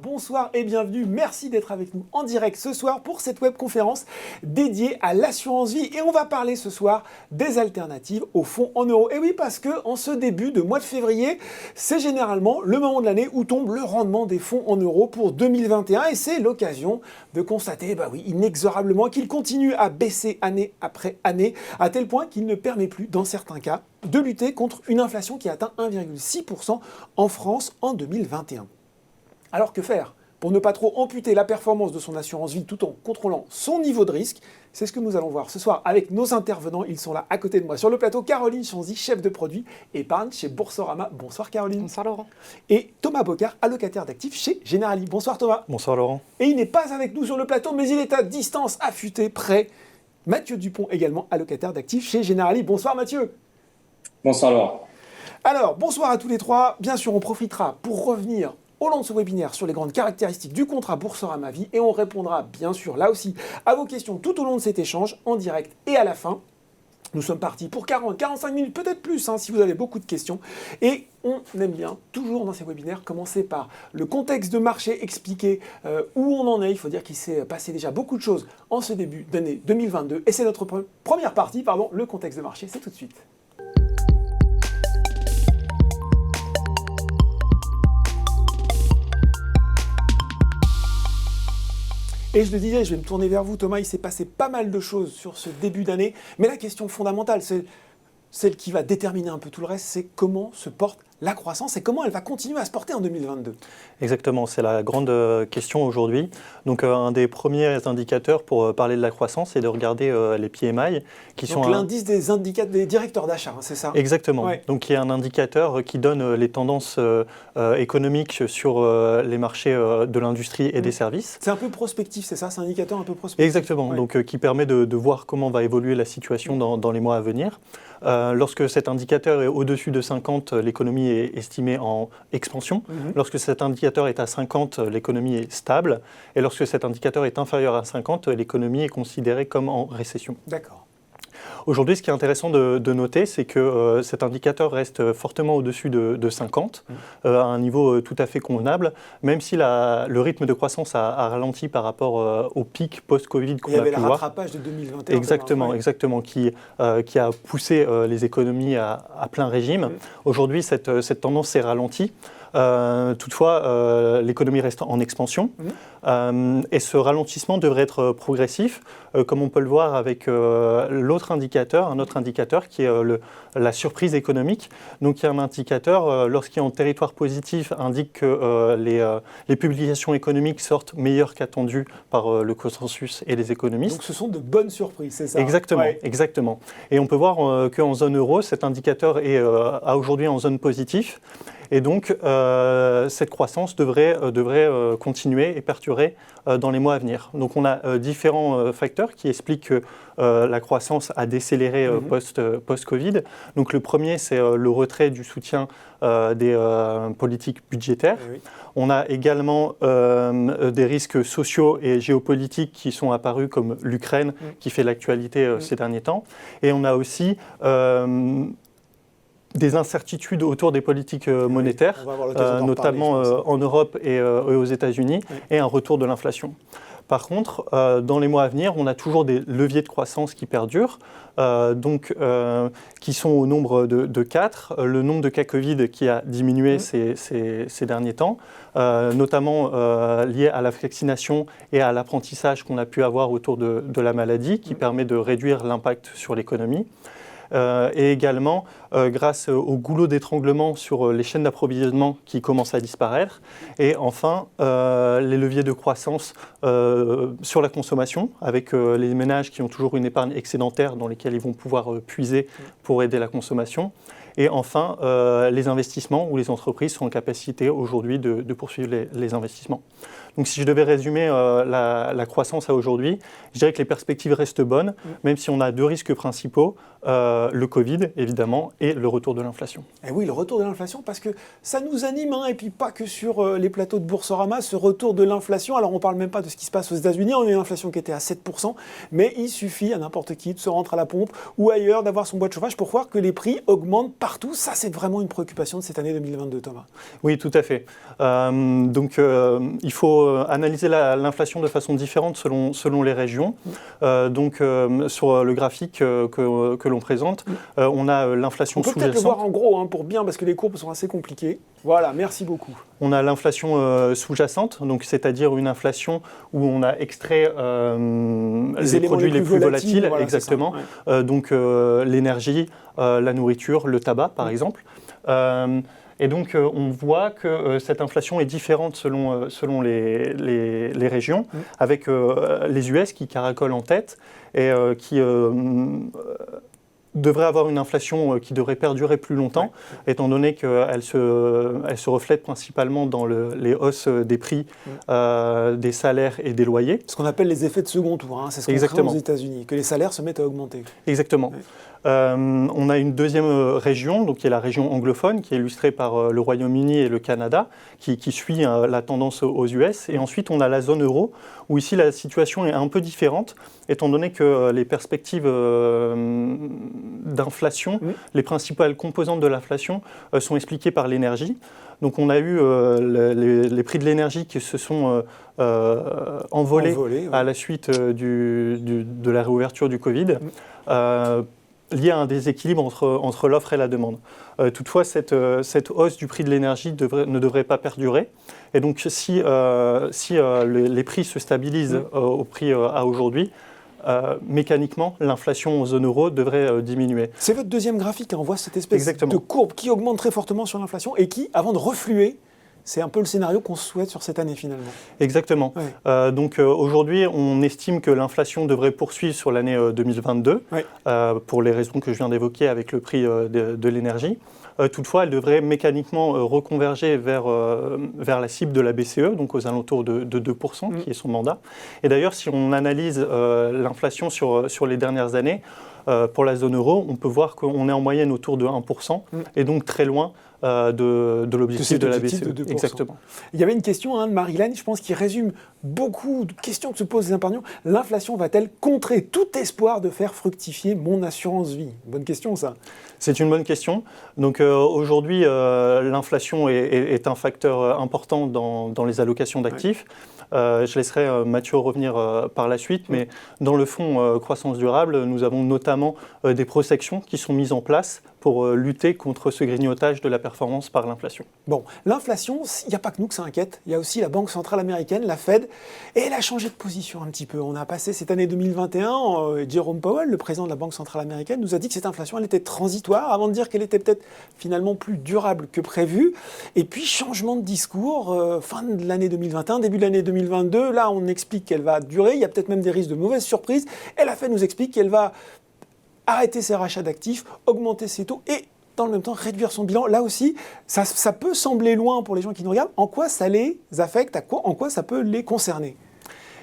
Bonsoir et bienvenue. Merci d'être avec nous en direct ce soir pour cette webconférence dédiée à l'assurance vie. Et on va parler ce soir des alternatives aux fonds en euros. Et oui, parce que en ce début de mois de février, c'est généralement le moment de l'année où tombe le rendement des fonds en euros pour 2021. Et c'est l'occasion de constater, inexorablement qu'il continue à baisser année après année, à tel point qu'il ne permet plus, dans certains cas, de lutter contre une inflation qui atteint 1,6% en France en 2021. Alors que faire pour ne pas trop amputer la performance de son assurance vie tout en contrôlant son niveau de risque? C'est ce que nous allons voir ce soir avec nos intervenants. Ils sont là à côté de moi sur le plateau. Caroline Chanzy, chef de produit épargne chez Boursorama. Bonsoir Caroline. Bonsoir Laurent. Et Thomas Bocard, allocataire d'actifs chez Generali. Bonsoir Thomas. Bonsoir Laurent. Et il n'est pas avec nous sur le plateau, mais il est à distance, affûté, prêt. Mathieu Dupont, également allocataire d'actifs chez Generali. Bonsoir Mathieu. Bonsoir Laurent. Alors, bonsoir à tous les trois. Bien sûr, on profitera pour revenir au long de ce webinaire sur les grandes caractéristiques du contrat Boursorama Vie et on répondra bien sûr là aussi à vos questions tout au long de cet échange en direct et à la fin. Nous sommes partis pour 40-45 minutes, peut-être plus si vous avez beaucoup de questions. Et on aime bien, toujours dans ces webinaires, commencer par le contexte de marché, expliquer où on en est. Il faut dire qu'il s'est passé déjà beaucoup de choses en ce début d'année 2022. Et c'est notre première partie, le contexte de marché, c'est tout de suite. Et je le disais, je vais me tourner vers vous, Thomas, il s'est passé pas mal de choses sur ce début d'année, mais la question fondamentale, c'est celle qui va déterminer un peu tout le reste, c'est comment se porte la croissance et comment elle va continuer à se porter en 2022. Exactement, c'est la grande question aujourd'hui. Donc un des premiers indicateurs pour parler de la croissance, c'est de regarder les PMI, qui sont l'indice des directeurs d'achat, c'est ça? Exactement. Ouais. Donc il y a un indicateur qui donne les tendances économiques sur les marchés de l'industrie et des services. C'est un peu prospectif, c'est ça? C'est un indicateur un peu prospectif. Exactement. Ouais. Donc qui permet de voir comment va évoluer la situation dans les mois à venir. Lorsque cet indicateur est au-dessus de 50, l'économie est estimée en expansion. Lorsque cet indicateur est à 50, l'économie est stable. Et lorsque cet indicateur est inférieur à 50, l'économie est considérée comme en récession. D'accord. Aujourd'hui, ce qui est intéressant de noter, c'est que cet indicateur reste fortement au-dessus de 50, à un niveau tout à fait convenable, même si le rythme de croissance a ralenti par rapport au pic post-Covid qu'on a pu voir. Il y avait le rattrapage de 2021. Exactement, qui a poussé les économies à plein régime. Aujourd'hui, cette tendance s'est ralentie. Toutefois, l'économie reste en expansion et ce ralentissement devrait être progressif, comme on peut le voir avec un autre indicateur qui est la surprise économique. Donc il y a un indicateur, lorsqu'il est en territoire positif, indique que les publications économiques sortent meilleures qu'attendues par le consensus et les économistes. Donc ce sont de bonnes surprises, c'est ça? Exactement. Et on peut voir qu'en zone euro, cet indicateur est aujourd'hui en zone positive. Et donc, cette croissance devrait continuer et perdurer dans les mois à venir. Donc, on a différents facteurs qui expliquent que la croissance a décéléré post-Covid. Donc, le premier, c'est le retrait du soutien des politiques budgétaires. Oui. On a également des risques sociaux et géopolitiques qui sont apparus, comme l'Ukraine, qui fait l'actualité ces derniers temps. Et on a aussi des incertitudes autour des politiques monétaires, notamment en Europe et aux États-Unis, et un retour de l'inflation. Par contre, dans les mois à venir, on a toujours des leviers de croissance qui perdurent, qui sont au nombre de 4. Le nombre de cas Covid qui a diminué ces derniers temps, notamment lié à la vaccination et à l'apprentissage qu'on a pu avoir autour de la maladie, qui permet de réduire l'impact sur l'économie. Et également grâce au goulot d'étranglement sur les chaînes d'approvisionnement qui commencent à disparaître. Et enfin, les leviers de croissance sur la consommation, avec les ménages qui ont toujours une épargne excédentaire dans lesquels ils vont pouvoir puiser pour aider la consommation. Et enfin, les investissements où les entreprises sont en capacité aujourd'hui de poursuivre les investissements. Donc si je devais résumer la croissance à aujourd'hui, je dirais que les perspectives restent bonnes, même si on a deux risques principaux, le Covid évidemment et le retour de l'inflation. Et oui, le retour de l'inflation, parce que ça nous anime, et puis pas que sur les plateaux de Boursorama, ce retour de l'inflation. Alors on ne parle même pas de ce qui se passe aux États-Unis, on a une inflation qui était à 7%, mais il suffit à n'importe qui de se rendre à la pompe ou ailleurs, d'avoir son bois de chauffage pour voir que les prix augmentent partout. Ça, c'est vraiment une préoccupation de cette année 2022, Thomas. Oui, tout à fait. Il faut analyser l'inflation de façon différente selon les régions. Sur le graphique que l'on présente, on a l'inflation sous-jacente. On peut peut-être le voir en gros, pour bien, parce que les courbes sont assez compliquées. Voilà, merci beaucoup. On a l'inflation sous-jacente, c'est-à-dire une inflation où on a extrait les produits les plus volatiles, voilà, exactement. L'énergie, la nourriture, le tabac, par exemple. On voit que cette inflation est différente selon les régions, avec les US qui caracolent en tête et qui devrait avoir une inflation qui devrait perdurer plus longtemps, étant donné qu'elle se reflète principalement dans les hausses des prix, des salaires et des loyers. Ce qu'on appelle les effets de second tour, c'est ce qu'on craint aux États-Unis, que les salaires se mettent à augmenter. Exactement. Ouais. On a une deuxième région, qui est la région anglophone, qui est illustrée par le Royaume-Uni et le Canada, qui suit la tendance aux US. Et ensuite, on a la zone euro, où ici la situation est un peu différente, étant donné que les perspectives d'inflation, les principales composantes de l'inflation sont expliquées par l'énergie. Donc on a eu les prix de l'énergie qui se sont envolés à la suite de la réouverture du Covid. Lié à un déséquilibre entre l'offre et la demande. Toutefois, cette hausse du prix de l'énergie ne devrait pas perdurer. Et donc, si les prix se stabilisent au prix à aujourd'hui, mécaniquement, l'inflation en zone euro devrait diminuer. C'est votre deuxième graphique, on voit cette espèce de courbe qui augmente très fortement sur l'inflation et qui, avant de refluer, c'est un peu le scénario qu'on souhaite sur cette année finalement. Exactement. Ouais. Aujourd'hui, on estime que l'inflation devrait poursuivre sur l'année 2022, pour les raisons que je viens d'évoquer avec le prix de l'énergie. Toutefois, elle devrait mécaniquement reconverger vers la cible de la BCE, donc aux alentours de 2%, qui est son mandat. Et d'ailleurs, si on analyse l'inflation sur les dernières années, pour la zone euro, on peut voir qu'on est en moyenne autour de 1%, et donc très loin de l'objectif de la BCE. De 2%. Exactement. Il y avait une question de Marilyn, je pense, qui résume beaucoup de questions que se posent les épargnants. L'inflation va-t-elle contrer tout espoir de faire fructifier mon assurance vie? Bonne question, ça. C'est une bonne question. Donc aujourd'hui, l'inflation est un facteur important dans les allocations d'actifs. Je laisserai Mathieu revenir par la suite, mais dans le fonds croissance durable, nous avons notamment des protections qui sont mises en place pour lutter contre ce grignotage de la performance par l'inflation. Bon, l'inflation, il n'y a pas que nous que ça inquiète. Il y a aussi la Banque centrale américaine, la Fed, et elle a changé de position un petit peu. On a passé cette année 2021, Jerome Powell, le président de la Banque centrale américaine, nous a dit que cette inflation, elle était transitoire, avant de dire qu'elle était peut-être finalement plus durable que prévu. Et puis, changement de discours, fin de l'année 2021, début de l'année 2022, là, on explique qu'elle va durer, il y a peut-être même des risques de mauvaises surprises, et la Fed nous explique qu'elle va arrêter ses rachats d'actifs, augmenter ses taux et dans le même temps réduire son bilan. Là aussi, ça peut sembler loin pour les gens qui nous regardent. En quoi ça les affecte? En quoi ça peut les concerner?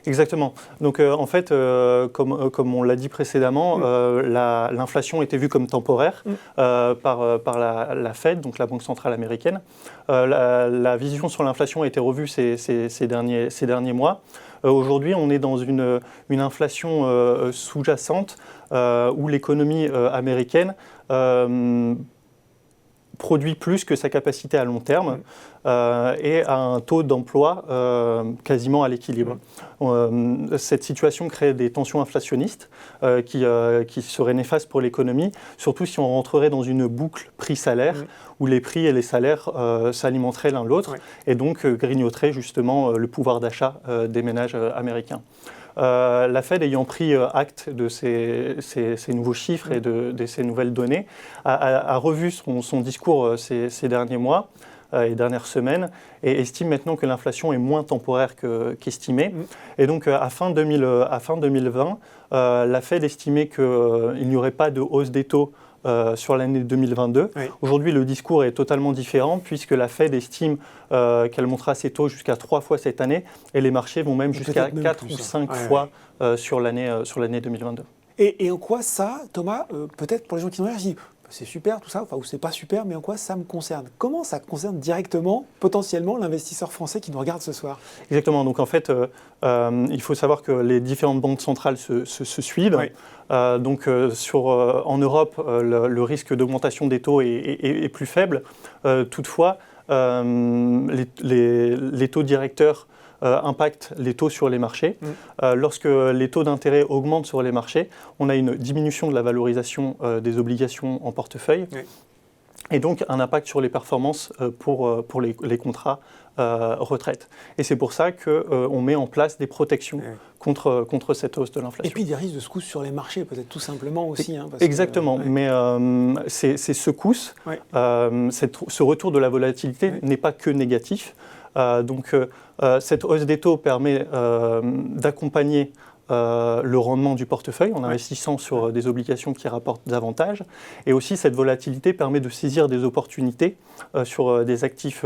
Exactement. Donc en fait, comme on l'a dit précédemment, l'inflation était vue comme temporaire par la Fed, donc la Banque centrale américaine. La vision sur l'inflation a été revue ces derniers mois. Aujourd'hui, on est dans une inflation sous-jacente où l'économie américaine produit plus que sa capacité à long terme et a un taux d'emploi quasiment à l'équilibre. Cette situation crée des tensions inflationnistes qui seraient néfastes pour l'économie, surtout si on rentrerait dans une boucle prix-salaire où les prix et les salaires s'alimenteraient l'un l'autre et donc grignoteraient justement le pouvoir d'achat des ménages américains. La Fed ayant pris acte de ces nouveaux chiffres et de ces nouvelles données, a revu son discours ces derniers mois et dernières semaines et estime maintenant que l'inflation est moins temporaire qu'estimée. Et donc à fin 2020, la Fed estimait qu'il n'y aurait pas de hausse des taux sur l'année 2022. Oui. Aujourd'hui, le discours est totalement différent puisque la Fed estime qu'elle montera ses taux jusqu'à 3 fois cette année et les marchés vont même jusqu'à 4 ou 5 fois sur l'année 2022. Et en quoi ça, Thomas, peut-être pour les gens qui sont là, je dis c'est super tout ça, enfin, ou c'est pas super, mais en quoi ça me concerne? Comment ça concerne directement, potentiellement, l'investisseur français qui nous regarde ce soir? Exactement. Donc en fait, il faut savoir que les différentes banques centrales se suivent. Oui. En Europe, le risque d'augmentation des taux est plus faible. Toutefois, les taux directeurs impactent les taux sur les marchés. Lorsque les taux d'intérêt augmentent sur les marchés, on a une diminution de la valorisation des obligations en portefeuille. Oui. Et donc un impact sur les performances pour les contrats retraite. Et c'est pour ça qu'on met en place des protections contre cette hausse de l'inflation. Et puis des risques de secousses sur les marchés, peut-être tout simplement aussi. Exactement, mais ces secousses, ce retour de la volatilité n'est pas que négatif. Cette hausse des taux permet d'accompagner le rendement du portefeuille en investissant sur des obligations qui rapportent davantage. Et aussi, cette volatilité permet de saisir des opportunités sur des actifs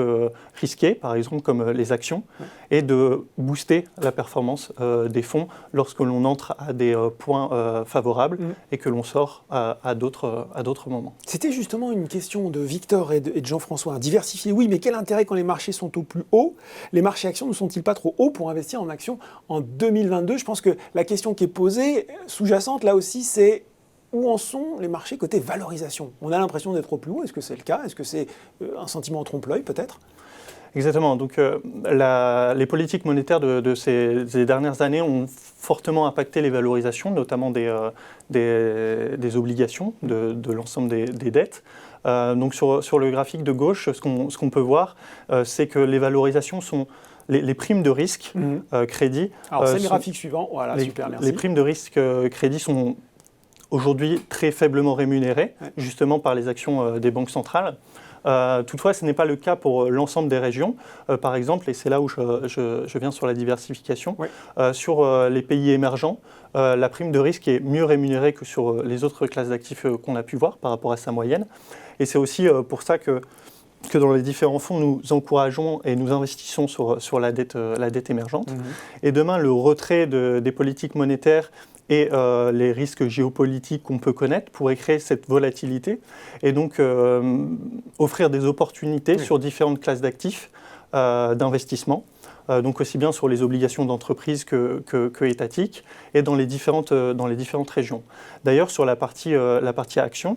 risqués, par exemple comme les actions, et de booster la performance des fonds lorsque l'on entre à des points favorables et que l'on sort à d'autres moments. C'était justement une question de Victor et de Jean-François. Diversifier, oui, mais quel intérêt quand les marchés sont au plus haut? Les marchés actions ne sont-ils pas trop hauts pour investir en actions en 2022? Je pense que la question qui est posée, sous-jacente là aussi, c'est où en sont les marchés côté valorisation? On a l'impression d'être au plus haut. Est-ce que c'est le cas? Est-ce que c'est un sentiment en trompe-l'œil peut-être? Exactement. Donc, les politiques monétaires de ces dernières années ont fortement impacté les valorisations, notamment des obligations, de l'ensemble des dettes. Donc, sur le graphique de gauche, ce qu'on peut voir, c'est que les valorisations sont les primes de risque crédit. Alors, c'est le graphique suivant. Voilà, super, merci. Les primes de risque crédit sont aujourd'hui très faiblement rémunérées, justement par les actions des banques centrales. Toutefois, ce n'est pas le cas pour l'ensemble des régions. Par exemple, et c'est là où je viens sur la diversification, sur les pays émergents, la prime de risque est mieux rémunérée que sur les autres classes d'actifs qu'on a pu voir par rapport à sa moyenne. Et c'est aussi pour ça que dans les différents fonds, nous encourageons et nous investissons sur la dette émergente. Et demain, le retrait des politiques monétaires et les risques géopolitiques qu'on peut connaître pourraient créer cette volatilité et donc offrir des opportunités sur différentes classes d'actifs d'investissement. Donc aussi bien sur les obligations d'entreprise que étatiques et dans les différentes régions. D'ailleurs, sur la partie action,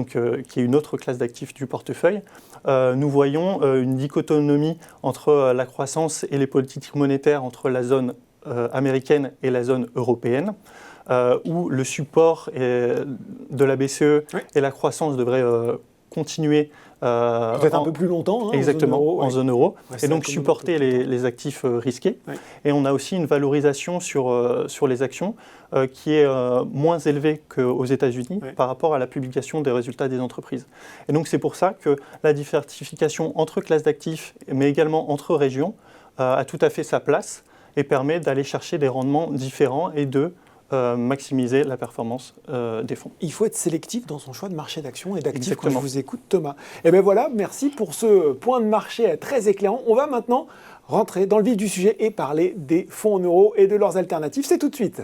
qui est une autre classe d'actifs du portefeuille, nous voyons une dichotomie entre la croissance et les politiques monétaires entre la zone américaine et la zone européenne, où le support de la BCE et la croissance devraient continuer peut-être un peu plus longtemps, exactement, en zone euro, et donc un supporter les actifs risqués. Et on a aussi une valorisation sur les actions qui est moins élevée qu'aux États-Unis par rapport à la publication des résultats des entreprises. Et donc c'est pour ça que la diversification entre classes d'actifs, mais également entre régions, a tout à fait sa place et permet d'aller chercher des rendements différents et de maximiser la performance des fonds. Il faut être sélectif dans son choix de marché d'actions et d'actifs. Quand je vous écoute, Thomas. Et bien voilà, merci pour ce point de marché très éclairant. On va maintenant rentrer dans le vif du sujet et parler des fonds en euros et de leurs alternatives. C'est tout de suite.